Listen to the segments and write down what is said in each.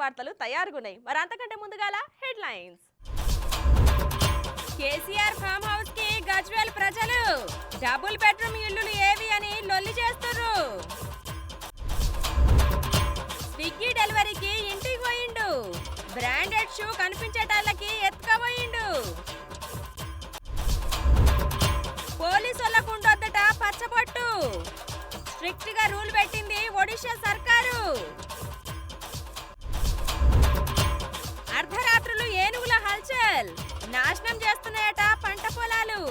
వార్తలు తయారుగున్నాయి. మరి అంతకంటే ముందుగాల హెడ్లైన్స్. కేసీఆర్ ఫామ్ హౌస్ కి గజ్వేల్ ప్రజలు డబుల్ బెడ్రూమ్ ఇల్లులు ఏవి అని లొల్లి చేస్తున్నారు. స్విగ్గీ డెలివరీకి ఇంటికి పోయిండు. బ్రాండెడ్ షూ కనిపించేటాళ్ళకి ఎత్తుకపోయిండు. పోలీసులకు ఉండొద్దట పచ్చబొట్టు. స్ట్రిక్ట్ గా రూల్ పెట్టింది ఒడిశా సర్కారు. అర్ధరాత్రులు ఏనుగుల హల్చల్ నాశనం చేస్తున్నాయట పంట పొలాలు.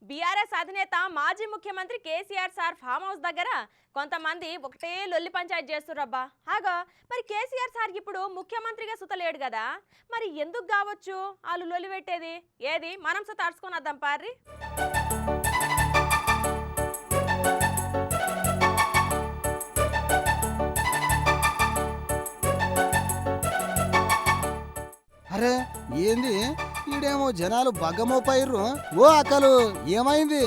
బీఆర్ఎస్ అధినేత మాజీ ముఖ్యమంత్రి కేసీఆర్ సార్ ఫామ్ హౌస్ దగ్గర కొంతమంది ఒకటే లొల్లి పంచాయతీ చేస్తుర్రబ్బా. హాగా మరి కేసీఆర్ సార్ ఇప్పుడు ముఖ్యమంత్రిగా సుతలేడు కదా, మరి ఎందుకు కావచ్చు వాళ్ళు లొల్లి పెట్టేది? ఏది మనం తడుచుకొని వద్దాం పార్రి. అరే ఏంది ఈడేమో జనాలు బగ్గమోపైర్రు. ఓ అక్కలు ఏమైంది?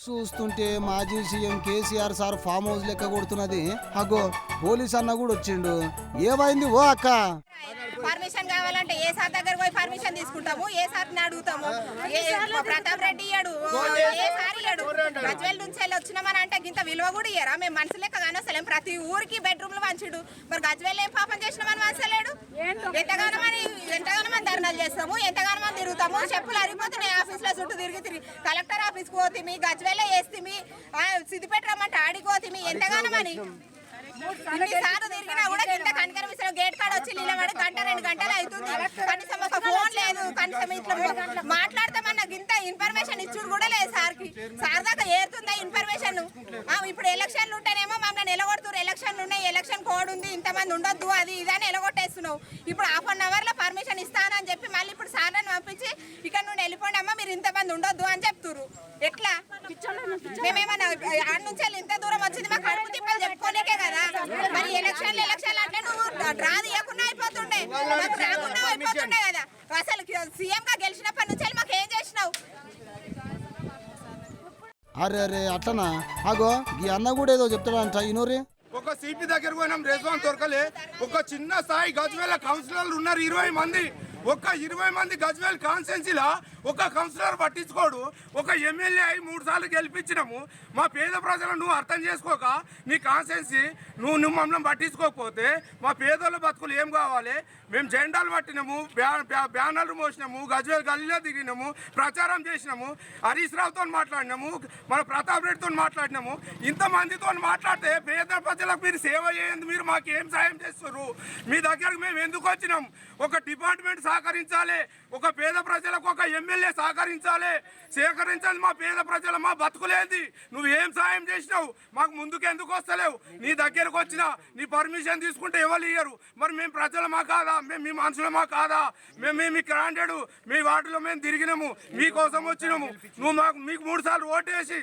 చూస్తుంటే మాజీ CM KCR sir farm house లెక్క కొడుతున్నది. అగో పోలీస్ అన్న కూడా వచ్చిండు. ఏమైంది ఓ అక్క? పర్మిషన్ కావాలంటే ఏ సార్ దగ్గర పోయి పర్మిషన్ తీసుకుంటాము, ఏ సార్ని అడుగుతాము. ప్రతాప్ రెడ్డి ఇయ్యాడు, ఏ సార్ ఇయ్యాడు. గజ్వేల్ నుంచి వెళ్ళి వచ్చినామని అంటే ఇంత విలువ కూడా ఇయ్యరా? మేము మనసు లెక్క కానొస్తలేం. ప్రతి ఊరికి బెడ్రూమ్లు వంచుడు. మరి గజ్వేల్ ఏం పాపం చేసినామని వంచలేడు. ఎంతగానో మంది ధర్నాలు చేస్తాము, ఎంతగానో మంది తిరుగుతాము. చెప్పులు అరిగిపోతున్నాయి ఆఫీస్ లో చుట్టూ తిరిగి కలెక్టర్ ఆఫీస్ కి పోతిమి, గజ్వేల్ వేస్తిమి, సిద్దిపేట రమ్మంటే ఆడిపోతిమి. ఎంతగానో అని సార్లు తిరిగినా కూడా కింద కనకరమిస్తారు. గేట్ కాడ వచ్చి నిలబడి గంట 2 గంటలు అవుతుంది. కనీసం ఒక ఫోన్ లేదు, కనీసం ఇట్లా మాట్లాడతామన్న ఇంత ఇన్ఫర్మేషన్ ఇచ్చుడు కూడా లేదు సార్కి. సార్ దాకా ఏరుతుందా ఇన్ఫర్మేషన్? ఇప్పుడు ఎలక్షన్లు ఉంటేనేమో మమ్మల్ని నిలగొడుతున్నారు. ఎలక్షన్లు ఉన్నాయి, ఎలక్షన్ కోడ్ ఉంది, ఇంతమంది ఉండొద్దు, అది ఇదని నిలగొట్టేస్తున్నావు. ఇప్పుడు 1/2 అవర్ లో పర్మిషన్ ఇస్తానని చెప్పి మళ్ళీ ఇప్పుడు సార్లను పంపించి ఇక్కడ నుండి వెళ్ళిపోండి అమ్మా, మీరు ఇంతమంది ఉండొద్దు అని చెప్తున్నారు. ఎట్లా? మేమేమన్నా ఆడ నుంచి ఇంత దూరం వచ్చింది మా కడుపు తిప్పలు చెప్పుకోలేకే కదా. మరి ఎలక్షన్లు అంటే నువ్వు డ్రా తీయకుండా అయిపోతుండే, మాకు రాకుండా అయిపోతుండే కదా. అసలు సీఎం గా గెలిచినప్పటి నుంచి మాకు ఏం చేసినావు? అరే అరే అట్లనా? అగో ఈ అన్న కూడా ఏదో చెప్తాడంట. ఇనోరే ఒక సిపి దగ్గర పోయినాం, రెస్పాన్స్ దొరకలే. ఒక చిన్న స్థాయి గజ్వేల్ కౌన్సిలర్లు ఉన్నారు 20 మంది. ఒక 20 మంది గజ్వేల్ కాన్స్టిట్యున్సీలో ఒక కౌన్సిలర్ పట్టించుకోడు. ఒక ఎమ్మెల్యే అయి 3 సార్లు గెలిపించినాము. మా పేద ప్రజలను నువ్వు అర్థం చేసుకోక నీ కాన్స్టిట్యున్సీ నువ్వు మమ్మల్ని పట్టించుకోకపోతే మా పేదోళ్ళ బతుకులు ఏం కావాలి? మేము జెండాలు పట్టినాము, బ్యానర్లు మోసినాము, గజ్వేల్ గల్లీలో దిగినాము, ప్రచారం చేసినాము, హరీష్ రావుతో మాట్లాడినాము, మన ప్రతాప్ రెడ్డితో మాట్లాడినాము. ఇంతమందితో మాట్లాడితే పేద ప్రజలకు మీరు సేవ చేయండి, మీరు మాకు ఏం సాయం చేస్తారు? మీ దగ్గరకు మేము ఎందుకు వచ్చినాం? ఒక డిపార్ట్మెంట్ సహకరించాలి, ఒక పేద ప్రజలకు ఒక ఎమ్మెల్యే సహకరించాలి. సేకరించాలి మా పేద ప్రజల మా బతుకులేంది? నువ్వు ఏం సాయం చేసినావు? మాకు ముందుకు ఎందుకు వస్తలేవు? నీ దగ్గరకు వచ్చినా నీ పర్మిషన్ తీసుకుంటే ఎవరు ఇయ్యరు. మరి మేము ప్రజలమా కాదా? మేము మీ మనుషులమా కాదా? మేము మీకు రాండాడు, మీ వార్డులో మేము తిరిగినాము, మీకోసం వచ్చినాము. నువ్వు మీకు 3 సార్లు ఓటేసి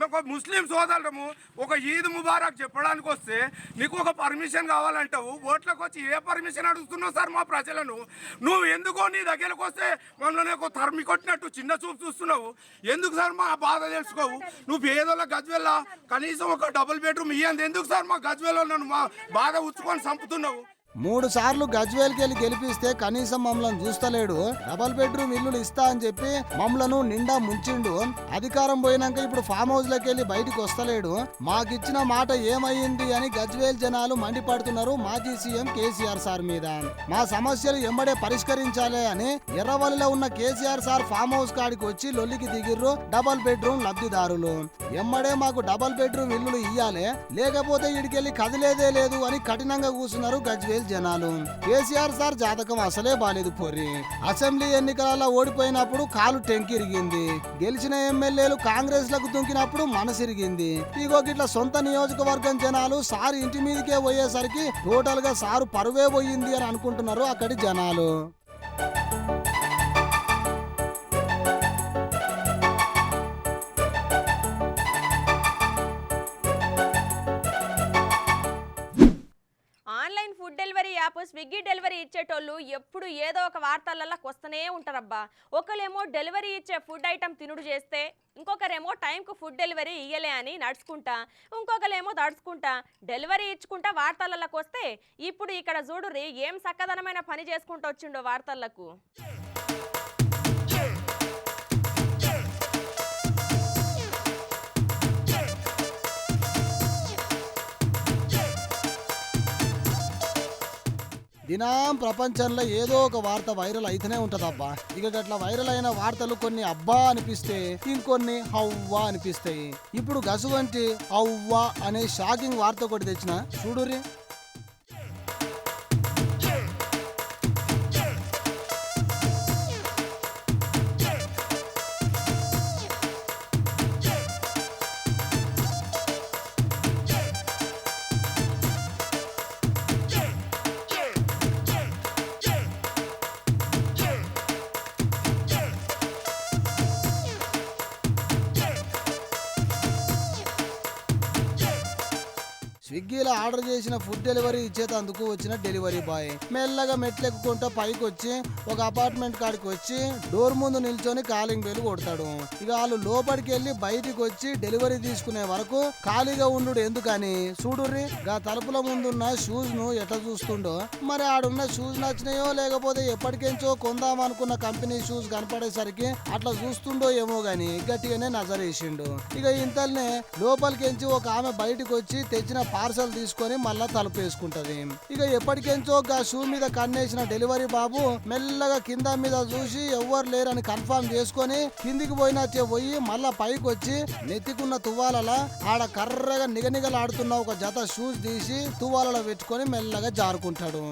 ఒక ముస్లిం సోదరులము ఒక ఈద్ ముబారక్ చెప్పడానికి వస్తే నీకు ఒక పర్మిషన్ కావాలంటావు. ఓట్లకు వచ్చి ఏ పర్మిషన్ అడుగుతున్నావు సార్ మా ప్రజలను? నువ్వు ఎందుకో నీ దగ్గరకు వస్తే మమ్మల్ని ఒక తరిమి కొట్టినట్టు చిన్న చూపు చూస్తున్నావు. ఎందుకు సార్ మా బాధ తెలుసుకోవు? నువ్వు పేదోళ్ళ గజ్వేల్ కనీసం ఒక డబుల్ బెడ్రూమ్ ఇయ్యంది ఎందుకు సార్? మా గజ్వేల్ నన్ను మా బాధ ఉచ్చుకొని చంపుతున్నావు. 3 సార్లు గజ్వేల్కి వెళ్ళి గెలిపిస్తే కనీసం మమ్మల్ని చూస్తలేడు. డబల్ బెడ్రూమ్ ఇల్లులు ఇస్తా అని చెప్పి మమ్మలను నిండా ముంచిండు. అధికారం పోయినాక ఇప్పుడు ఫామ్ హౌస్ లోకి వెళ్ళి బయటికి వస్తలేడు. మాకిచ్చిన మాట ఏమైంది అని గజ్వేల్ జనాలు మండిపడుతున్నారు మాజీ సీఎం కేసీఆర్ సార్ మీద. మా సమస్యలు ఎంబడే పరిష్కరించాలి అని ఎర్రవల్లిలో ఉన్న కేసీఆర్ సార్ ఫామ్ హౌస్ కాడికి వచ్చి లొల్లికి దిగిర్రు డబల్ బెడ్రూమ్ లబ్ధిదారులు. ఎమ్మడే మాకు డబల్ బెడ్రూమ్ ఇల్లులు ఇయ్యాలి, లేకపోతే ఇడికెళ్ళి కదిలేదే లేదు అని కఠినంగా కూర్చున్నారు గజ్వేల్ జనాలు. కేసీఆర్ సార్ జాతకం అసలే బాలేదు పోరి. అసెంబ్లీ ఎన్నికలలో ఓడిపోయినప్పుడు కాలు టెంకిరిగింది, గెలిచిన ఎమ్మెల్యేలు కాంగ్రెస్ లకు దుంకినప్పుడు మనసిరిగింది. ఇగో గిట్ల సొంత నియోజకవర్గం జనాలు సార్ ఇంటి మీదకే పోయేసరికి టోటల్ గా సారు పరువే పోయింది అని అనుకుంటున్నారు అక్కడి జనాలు. ఇచ్చేటోళ్ళు ఎప్పుడు ఏదో ఒక వార్తలలో వస్తూనే ఉంటారబ్బా. ఒకళ్ళేమో డెలివరీ ఇచ్చే ఫుడ్ ఐటమ్ తినుడు చేస్తే, ఇంకొకరేమో టైంకు ఫుడ్ డెలివరీ ఇయ్యలే అని నడుచుకుంటా, ఇంకొకరేమో దడుచుకుంటా డెలివరీ ఇచ్చుకుంటా వార్తలకు వస్తే, ఇప్పుడు ఇక్కడ చూడుర్రి ఏం సక్కదనమైన పని చేసుకుంటూ వచ్చిండో వార్తలకు. దినం ప్రపంచంలో ఏదో ఒక వార్త వైరల్ అయితేనే ఉంటదబ్బా. ఇక అట్లా వైరల్ అయిన వార్తలు కొన్ని అబ్బా అనిపిస్తే, ఇంకొన్ని హవ్వా అనిపిస్తాయి. ఇప్పుడు గసువంటి హవ్వా అనే షాకింగ్ వార్త ఒకటి తెచ్చిన చూడుర్రి. స్విగ్గీలో ఆర్డర్ చేసిన ఫుడ్ డెలివరీ ఇచ్చేటందుకు వచ్చిన డెలివరీ బాయ్ మెల్లగా మెట్లెక్కుకుంటూ పైకి వచ్చి ఒక అపార్ట్మెంట్ కాడికి వచ్చి డోర్ ముందు నిల్చొని కాలింగ్ బెల్ కొడతాడు. ఇక వాళ్ళు లోపలికి వెళ్ళి బయటికి వచ్చి డెలివరీ తీసుకునే వరకు ఖాళీగా ఉండు ఎందుకని చూడుర్రి. గా తలుపుల ముందున్న షూస్ ను ఎట్లా చూస్తుండో. మరి ఆడున్న షూస్ నచ్చినాయో లేకపోతే ఎప్పటికెంచో కొందామనుకున్న కంపెనీ షూస్ కనపడేసరికి అట్లా చూస్తుండో ఏమో గాని గట్టిగానే నజరేసిండు. ఇక ఇంతల్నే లోపలికెంచి ఒక ఆమె బయటకు వచ్చి తెచ్చిన పార్సల్ తీసుకొని మళ్ళా తలుపు వేసుకుంటది. ఇక ఎప్పటికెంచో గా షూ మీద కన్నేసిన డెలివరీ బాబు మెల్లగా కింద మీద చూసి ఎవ్వరు లేరని కన్ఫర్మ్ చేసుకొని కిందికి పోయినట్టే పోయి మళ్ళా పైకి వచ్చి నెత్తికున్న తువ్వాలలా ఆడ కర్రగా నిగనిగలాడుతున్న ఒక జత షూస్ తీసి తువ్వాలలో పెట్టుకొని మెల్లగా జారుకుంటాడు.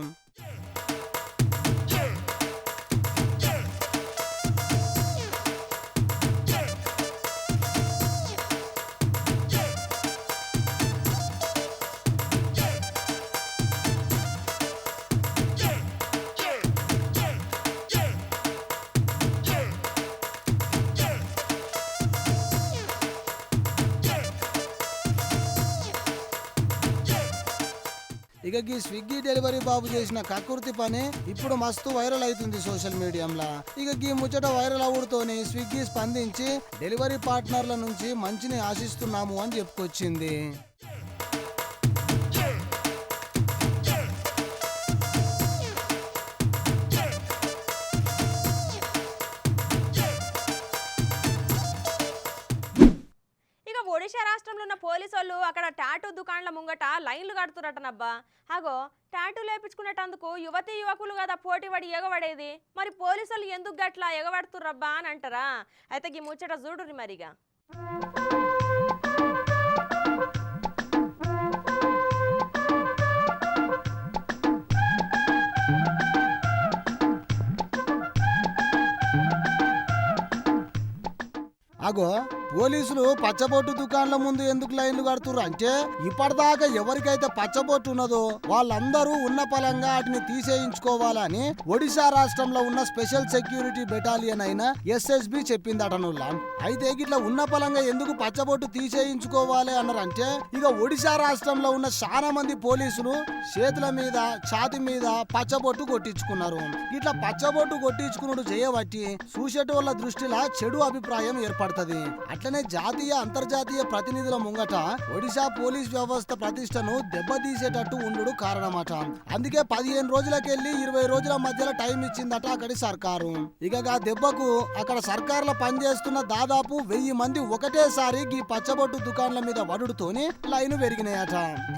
ఇక ఈ స్విగ్గీ డెలివరీ బాబు చేసిన కకృతి పని ఇప్పుడు మస్తు వైరల్ అవుతుంది సోషల్ మీడియాలో. ఇక ఈ ముచ్చట వైరల్ అవుడుతోని స్విగ్గీ స్పందించి డెలివరీ పార్ట్నర్ల నుంచి మంచిని ఆశిస్తున్నాము అని చెప్పుకొచ్చింది. ఒడిశా రాష్ట్రంలో ఉన్న పోలీసు వాళ్ళు అక్కడ టాటూ దుకాణాల ముంగట లైన్లు కడుతురటనబ్బా. అగో టాటూ లేపించుకునేటందుకు యువతీ యువకులు కదా పోటీపడి ఎగబడేది. మరి పోలీసు వాళ్ళు ఎందుకు గట్లా ఎగబడుతుర్రబ్బా అని అంటారా? అయితే ఈ ముచ్చట చూడుర్రి మరిగా. అగో పోలీసులు పచ్చబొట్టు దుకాణాల ముందు ఎందుకు లైన్లు కడుతుర్రు అంటే, ఇప్పటిదాకా ఎవరికైతే పచ్చబొట్టు ఉన్నదో వాళ్ళందరూ ఉన్న పలంగా వాటిని తీసేయించుకోవాలని ఒడిశా రాష్ట్రంలో ఉన్న స్పెషల్ సెక్యూరిటీ బెటాలియన్ అయిన SSB చెప్పిందటనుల్లా. అయితే ఇట్లా ఉన్న పలంగా ఎందుకు పచ్చబొట్టు తీసేయించుకోవాలి అన్నారంటే, ఇక ఒడిశా రాష్ట్రంలో ఉన్న చాలా మంది పోలీసులు చేతుల మీద ఛాతి మీద పచ్చబొట్టు కొట్టించుకున్నారు. ఇట్లా పచ్చబొట్టు కొట్టించుకున్నాడు చేయబట్టి చూసేటోళ్ళ దృష్టిలో చెడు అభిప్రాయం ఏర్పడుతుంది. అట్లనే జాతీయ అంతర్జాతీయ ప్రతినిధుల ముంగట ఒడిశా పోలీస్ వ్యవస్థ ప్రతిష్టను దెబ్బతీసేటట్టు ఉండు కారణమట. అందుకే 15 రోజులకెళ్ళి 20 రోజుల మధ్యలో టైం ఇచ్చిందట అక్కడి సర్కారు. ఇక ఆ దెబ్బకు అక్కడ సర్కారులో పనిచేస్తున్న దాదాపు 1000 మంది ఒకటేసారి ఈ పచ్చబొట్టు దుకాణాల మీద వడుడుతోని లైన్ పెరిగినాయట.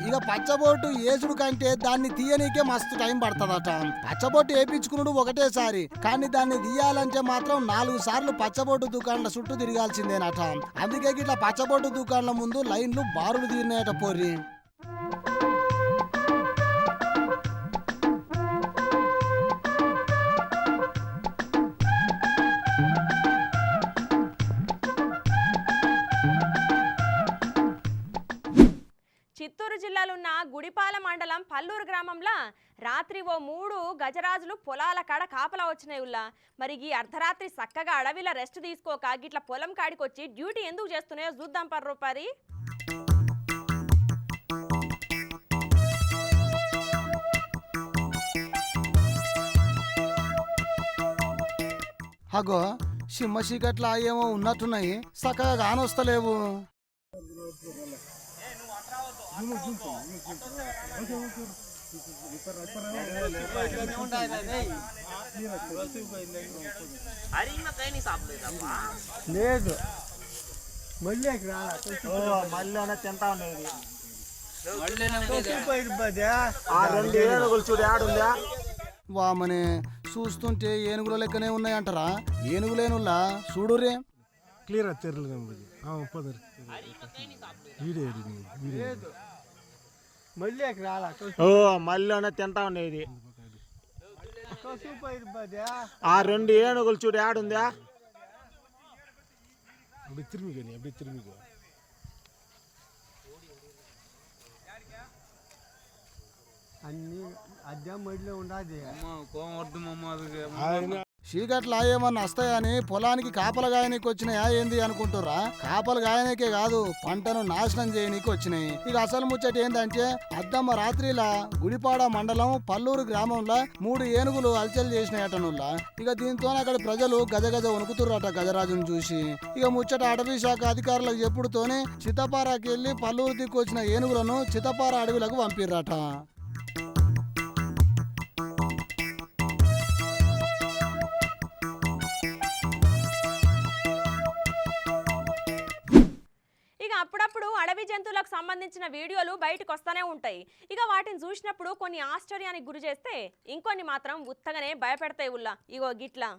ఇక పచ్చబొట్టు ఏసుడు కంటే దాన్ని తీయనీకే మస్తు టైం పడుతుందట. పచ్చబొట్టు వేపించుకున్నాడు ఒకటేసారి, కానీ దాన్ని తీయాలంటే మాత్రం 4 సార్లు పచ్చబొట్టు దుకాణాల చుట్టూ తిరగాల్సిందేనట. అందుకే ఇట్లా పచ్చబొట్టు దుకాణాల ముందు లైన్లు బారులు తీరినాయట పోర్రి. చిత్తూరు జిల్లాలోన్న గుడిపాల మండలం పల్లూరు గ్రామంలో రాత్రి ఓ 3 గజరాజులు పొలాల కాడ కాపలా వచ్చినాయి ఉల్లా. మరి ఈ అర్ధరాత్రి చక్కగా అడవిలో రెస్ట్ తీసుకోక గిట్ల పొలం కాడికి వచ్చి డ్యూటీ ఎందుకు చేస్తున్నాయో చూద్దాం పర్రూపారి. అగో సిమ్మ చీకట్లా ఏమో ఉన్నట్టున్నాయి, చక్కగా కానొస్తలేవు. లేదు మళ్ళీ మళ్ళీ తింటా ఉండేది. ఆ 2 ఏనుగులు చూడు ఆడుందా. వామనే చూస్తుంటే ఏనుగుల లెక్కనే ఉన్నాయంటారా? ఏనుగులేనుల్లా చూడురే. క్లియర్ తెరలు కనబడి మళ్ళీ రాలా. మళ్ళీ తింటా ఉండేది. ఆ 2 ఏనుగులు చూడు ఆడుందా. அப்படி திரும்பிக்க நீ அப்படியே திரும்பிக்க. అన్ని అద్దె మడిలో ఉండదు. చీకట్లా ఏమన్నా వస్తాయని పొలానికి కాపలు గాయనీకి వచ్చినాయా ఏంది అనుకుంటురా? కాపలు గాయనికే కాదు, పంటను నాశనం చేయనీకి వచ్చినాయి. ఇక అసలు ముచ్చట ఏందంటే అద్దమ్మ రాత్రిలా గుడిపాడ మండలం పల్లూరు గ్రామంలో 3 ఏనుగులు అలచలు చేసినాయటనుల్లా. ఇక దీంతో అక్కడ ప్రజలు గజగజ వణుకుతుర్రట గజరాజును చూసి. ఇక ముచ్చట అటవీ శాఖ అధికారులకు చెప్పుడుతోనే చిత్తపారాకి వెళ్లి పల్లూరు దిక్కు వచ్చిన ఏనుగులను చిత్తపార అడవిలకు పంపిర్రట. అప్పుడప్పుడు అడవి జంతువులకు సంబంధించిన వీడియోలు బయటకు వస్తూనే ఉంటాయి. ఇక వాటిని చూసినప్పుడు కొన్ని ఆశ్చర్యానికి గురి చేస్తే ఇంకొన్ని మాత్రం ఉత్తగానే భయపెడతాయి. ఉల్లా ఇగో గిట్లా.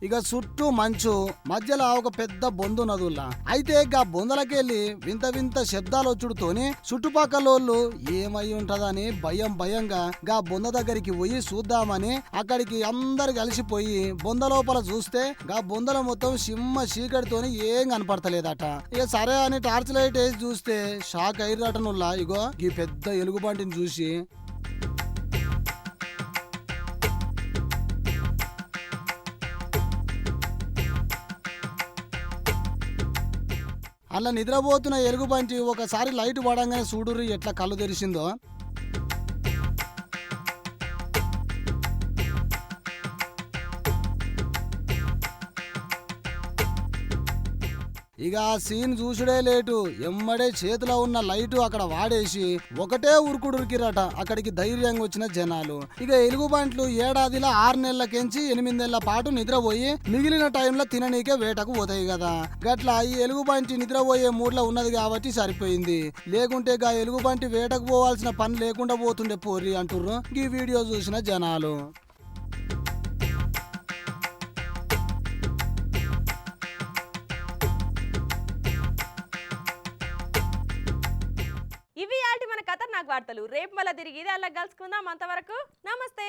ఇక చుట్టూ మంచు, మధ్యలో ఒక పెద్ద బొందు నదుల్లా. అయితే గా బొందలకెళ్ళి వింత వింత శబ్దాలు వచ్చుడుతోని చుట్టుపక్కలోళ్ళు ఏమై ఉంటదని భయంగా గా బొంద దగ్గరికి పోయి చూద్దామని అక్కడికి అందరు కలిసిపోయి బొంద లోపల చూస్తే గా బొందల మొత్తం సిమ్మ చీకటితోని ఏం కనపడతలేదట. ఇక సరే అని టార్చ్ లైట్ వేసి చూస్తే షాక్ అయ్యిరటనుల్లా. ఇగో ఈ పెద్ద ఎలుగుబంటిని చూసి అలా నిద్రపోతున్న ఎలుగుబంటి ఒకసారి లైట్ పడంగానే చూడుర్రి ఎట్లా కళ్ళు తెరిసిందో. ఇక ఆ సీన్ చూసుడే లేటు, ఎమ్మడే చేతిలో ఉన్న లైటు అక్కడ వాడేసి ఒకటే ఉరుకుడురికిరట అక్కడికి ధైర్యంగా వచ్చిన జనాలు. ఇక ఎలుగుబంట్లు ఏడాదిలో 6 నెలలకెంచి 8 నెలల పాటు నిద్రపోయి మిగిలిన టైంలో తిననీకే వేటకు పోతాయి కదా. గట్లా ఈ ఎలుగుబంటి నిద్రపోయే మూడ్లో ఉన్నది కాబట్టి సరిపోయింది. లేకుంటే గా ఎలుగుబంటి వేటకు పోవాల్సిన పని లేకుండా పోతుండే పోర్రి అంటుర్రు ఈ వీడియో చూసిన జనాలు. ఇవి ఆల్టి మన ఖతర్నాక్ వార్తలు. రేపు మళ్ళీ తిరిగి ఇదే అలా కలుసుకుందాం. అంతవరకు నమస్తే.